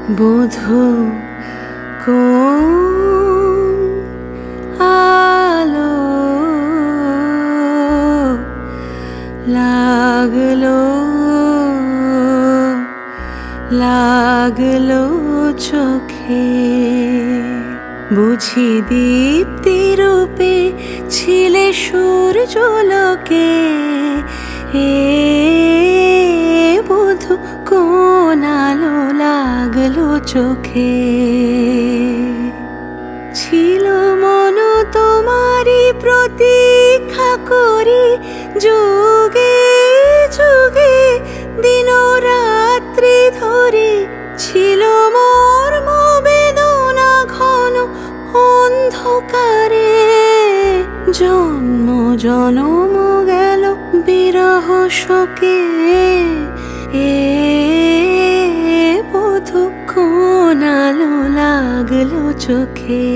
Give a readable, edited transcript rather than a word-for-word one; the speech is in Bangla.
বধূ কোন আলো লাগলো লাগলো চোখে, বুঝি দীপ্তি রূপে ছিলে সূর্যলোকে। এ বধূ কোন আলো লাগলো চোখে। ছিল মন তোমারই প্রতীক্ষা করি, যুগে যুগে দিন রাত্রি ধরে। ছিল মর্ম বেদনা ঘন অন্ধকারে, জন্ম জনম গেল বিরহ শোকে। এ বধূ কোন আলো লাগলো চোখে।